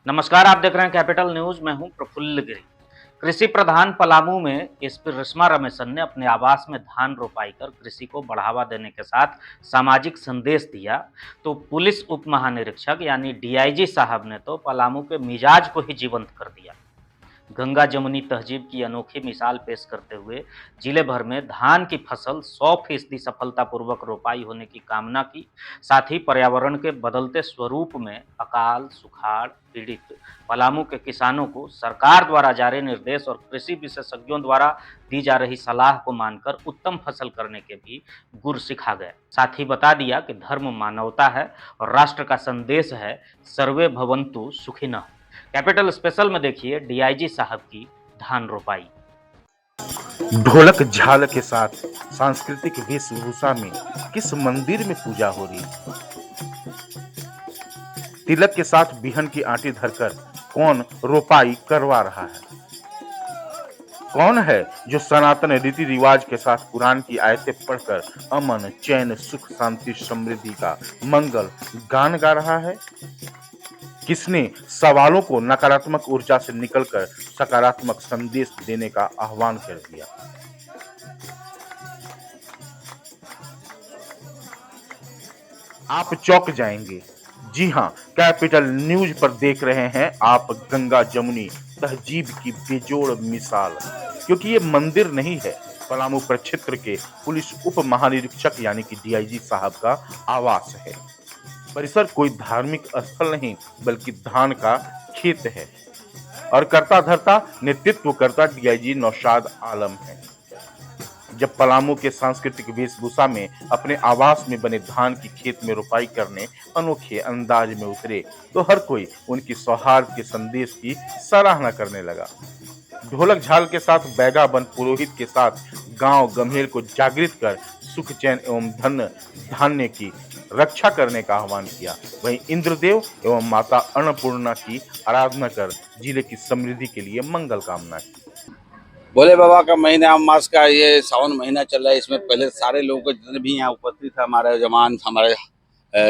नमस्कार, आप देख रहे हैं कैपिटल न्यूज। मैं हूं प्रफुल्ल गिरी। कृषि प्रधान पलामू में एसपी रिश्मा रमेशन ने अपने आवास में धान रोपाई कर कृषि को बढ़ावा देने के साथ सामाजिक संदेश दिया। तो पुलिस उप महानिरीक्षक यानी डीआईजी साहब ने तो पलामू के मिजाज को ही जीवंत कर दिया। गंगा जमुनी तहजीब की अनोखी मिसाल पेश करते हुए जिले भर में धान की फसल 100% सफलतापूर्वक रोपाई होने की कामना की। साथ ही पर्यावरण के बदलते स्वरूप में अकाल सुखाड़ पीड़ित पलामू के किसानों को सरकार द्वारा जारी निर्देश और कृषि विशेषज्ञों द्वारा दी जा रही सलाह को मानकर उत्तम फसल करने के भी गुर सिखा गए। साथ ही बता दिया कि धर्म मानवता है और राष्ट्र का संदेश है सर्वे भवंतु सुखिनः। कैपिटल स्पेशल में देखिए डीआईजी साहब की धान रोपाई। ढोलक झाल के साथ सांस्कृतिक वेशभूषा में किस मंदिर में पूजा हो रही है? तिलक के साथ बिहन की आटी धरकर कौन रोपाई करवा रहा है? कौन है जो सनातन रीति रिवाज के साथ कुरान की आयतें पढ़कर अमन चैन सुख शांति समृद्धि का मंगल गान गा रहा है? किसने सवालों को नकारात्मक ऊर्जा से निकलकर सकारात्मक संदेश देने का आह्वान कर दिया? आप चौंक जाएंगे। जी हां, कैपिटल न्यूज पर देख रहे हैं आप गंगा जमुनी तहजीब की बेजोड़ मिसाल। क्योंकि ये मंदिर नहीं है, पलामू प्रक्षेत्र के पुलिस उप महानिरीक्षक यानी कि डीआईजी साहब का आवास है। परिसर कोई धार्मिक स्थल नहीं बल्कि धान का खेत है और कर्ता धर्ता नेतृत्व करता डीआईजी नौशाद आलम है। जब पलामू के सांस्कृतिक वेशभूषा में अपने आवास में बने धान की खेत में रोपाई करने अनोखे अंदाज में उतरे तो हर कोई उनकी सौहार्द के संदेश की सराहना करने लगा। ढोलक झाल के साथ बैगा बन पुरोहित के साथ गांव गंभीर को जागृत कर सुख चैन एवं धन धान्य की रक्षा करने का आह्वान किया। वहीं इंद्रदेव एवं माता अन्नपूर्णा की आराधना कर जिले की समृद्धि के लिए मंगल कामना की। भोले बाबा का महीना मास का ये सावन महीना चल रहा है। इसमें पहले सारे लोगों को जितने भी यहाँ उपस्थित है, हमारे जवान, हमारे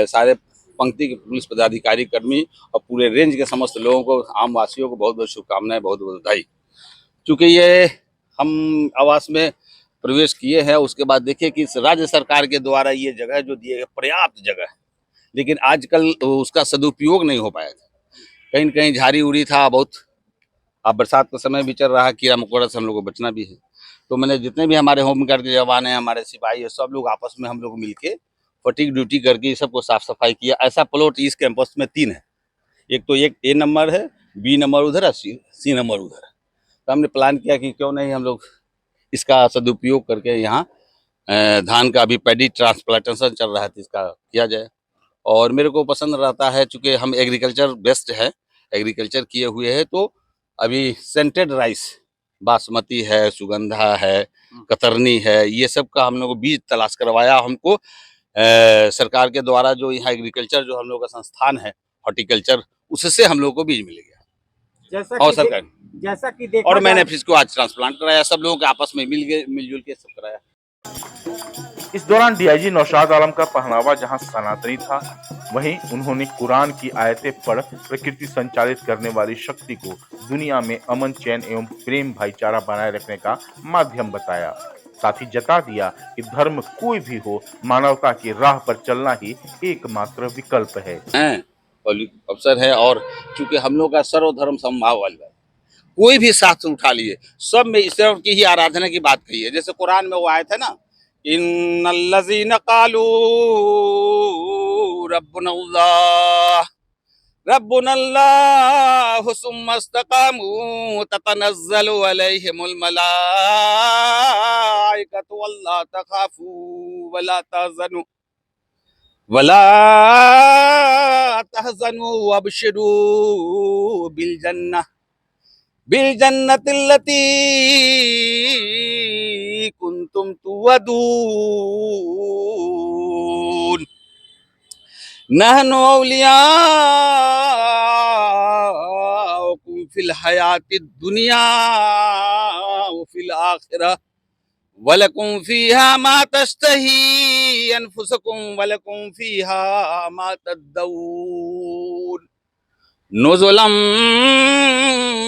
सारे पंक्ति के पुलिस पदाधिकारी कर्मी और पूरे रेंज के समस्त लोगों को, आम वासियों को बहुत बहुत शुभकामनाएं, बहुत बहुत बधाई। चूँकि ये हम आवास में प्रवेश किए हैं, उसके बाद देखिए कि राज्य सरकार के द्वारा ये जगह जो दिए गए पर्याप्त जगह है, लेकिन आजकल उसका सदुपयोग नहीं हो पाया था। कहीं न कहीं झाड़ी उड़ी था बहुत। अब बरसात का समय भी चल रहा है, कीड़ा मकोड़ा से हम लोग को बचना भी है। तो मैंने जितने भी हमारे होमगार्ड के जवान हैं, हमारे सिपाही है, सब लोग आपस में हम लोग मिलके फटीक ड्यूटी करके सबको साफ सफाई किया। ऐसा प्लॉट इस कैंपस में 3 है। एक तो एक ए नंबर है, बी नंबर उधर है, सी नंबर उधर है। तो हमने प्लान किया कि क्यों नहीं हम लोग इसका सदुपयोग करके यहाँ धान का अभी पैडी ट्रांसप्लांटेशन चल रहा है तो इसका किया जाए। और मेरे को पसंद रहता है, चूँकि हम एग्रीकल्चर बेस्ड है, एग्रीकल्चर किए हुए हैं, तो अभी सेंटेड राइस बासमती है, सुगंधा है, कतरनी है, ये सब का हम लोग को बीज तलाश करवाया। हमको सरकार के द्वारा जो यहाँ एग्रीकल्चर जो हम लोग का संस्थान है हॉर्टिकल्चर, उससे हम लोग को बीज मिल गया और सरकार, और मैंने फिर इसको आज ट्रांसप्लांट कराया। सब लोगों के आपस में मिलजुल के सब कराया। इस दौरान डीआईजी नौशाद आलम का पहनावा जहां सनातनी था, वहीं उन्होंने कुरान की आयतें पढ़ प्रकृति संचालित करने वाली शक्ति को दुनिया में अमन चैन एवं प्रेम भाईचारा बनाए रखने का माध्यम बताया। साथ ही जता दिया कि धर्म कोई भी हो, मानवता की राह पर चलना ही एकमात्र विकल्प है। अवसर है, और चूंकि हम लोग का सर्वधर्म समभाव वाला है, कोई भी शास्त्र उठा लिए, सब में ईश्वर की ही आराधना की बात कही है। जैसे कुरान में वो आयत है ना, इन्नल्लज़ीना क़ालू रब्बुनल्लाहु सुम्मा इस्तक़ामू ततनज़्ज़लु अलैहिमुल मलाइकतु अल्ला तख़ाफू वला तहज़नू वअब्शिरू बिल जन्नतिल्लती कुंतुम तुअदून नहनु औलियाउकुम फिल हयातिद दुनिया व फिल आखिरह वलकुम फीहा मा तश्तही अनफुसुकुम वलकुम फीहा मा तद्दऊन। नुज़ुलम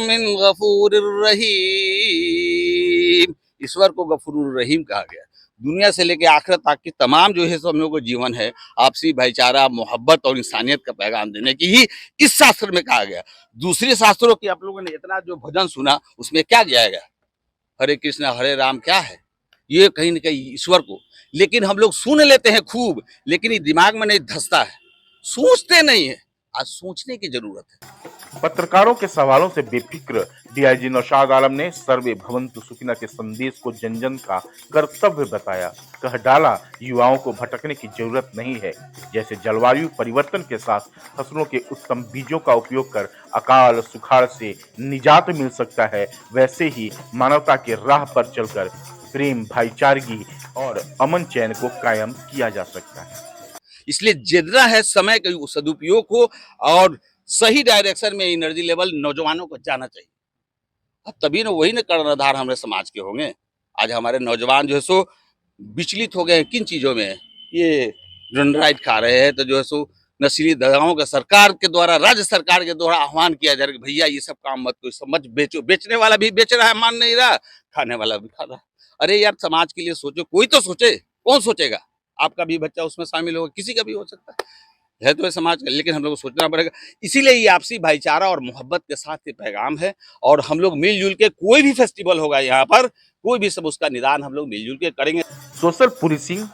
मिन गफूरिर रहीम। ईश्वर को गफूरुर रहीम कहा गया। दुनिया से लेकर आखिरत तक की तमाम जो है सो हम लोग को जीवन है, आपसी भाईचारा, मोहब्बत और इंसानियत का पैगाम देने की ही इस शास्त्र में कहा गया। दूसरे शास्त्रों की आप लोगों ने इतना जो भजन सुना, उसमें क्या किया गया? हरे कृष्ण हरे राम क्या है? ये कहीं न कहीं ईश्वर को, लेकिन हम लोग सुन लेते हैं खूब, लेकिन ये दिमाग में नहीं धंसता है, सोचते नहीं है। आज सोचने की जरूरत है। पत्रकारों के सवालों से बेफिक्र डीआईजी नौशाद आलम ने सर्वे भवन्तु सुखिनः के संदेश को जन जन का कर्तव्य बताया। कह डाला, युवाओं को भटकने की जरूरत नहीं है। जैसे जलवायु परिवर्तन के साथ फसलों के उत्तम बीजों का उपयोग कर अकाल सुखाड़ से निजात मिल सकता है, वैसे ही मानवता के राह पर चलकर प्रेम, भाईचारगी और अमन चैन को कायम किया जा सकता है। इसलिए जितना है समय का सदुपयोग हो और सही डायरेक्शन में एनर्जी लेवल नौजवानों को जाना चाहिए। अब तभी ना वही ना कर्णधार हमारे समाज के होंगे। आज हमारे नौजवान जो है सो विचलित हो गए हैं किन चीजों में? ये रंडराइट खा रहे हैं, तो जो है सो नशीली दवाओं का सरकार के द्वारा, राज्य सरकार के द्वारा आह्वान किया जा रहा है कि भैया ये सब काम मत करो, सब मत बेचो। बेचने वाला भी बेच रहा है, मान नहीं रहा, खाने वाला भी खा रहा है। अरे यार, समाज के लिए सोचो, कोई तो सोचे। कौन सोचेगा? आपका भी बच्चा उसमें शामिल होगा, किसी का भी हो सकता है तो ये समाज का, लेकिन हम लोग को सोचना पड़ेगा। इसीलिए ये आपसी भाईचारा और मोहब्बत के साथ ये पैगाम है, और हम लोग मिलजुल के कोई भी फेस्टिवल होगा यहाँ पर, कोई भी सब उसका निदान हम लोग मिलजुल के करेंगे। सोशल पुलिसिंग,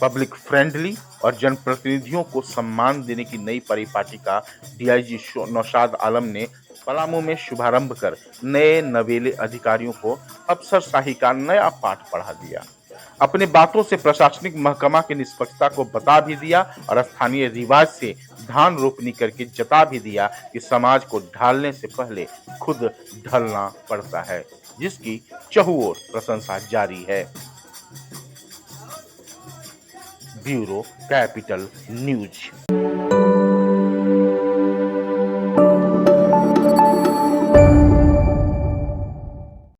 पब्लिक फ्रेंडली और जनप्रतिनिधियों को सम्मान देने की नई परिपाटी का डीआईजी नौशाद आलम ने पलामू में शुभारंभ कर नए नवेले अधिकारियों को अफसरशाही का नया पाठ पढ़ा दिया। अपने बातों से प्रशासनिक महकमा की निष्पक्षता को बता भी दिया और स्थानीय रिवाज से धान रोपनी करके जता भी दिया कि समाज को ढालने से पहले खुद ढलना पड़ता है, जिसकी चहुओर प्रशंसा जारी है। Bureau capital news.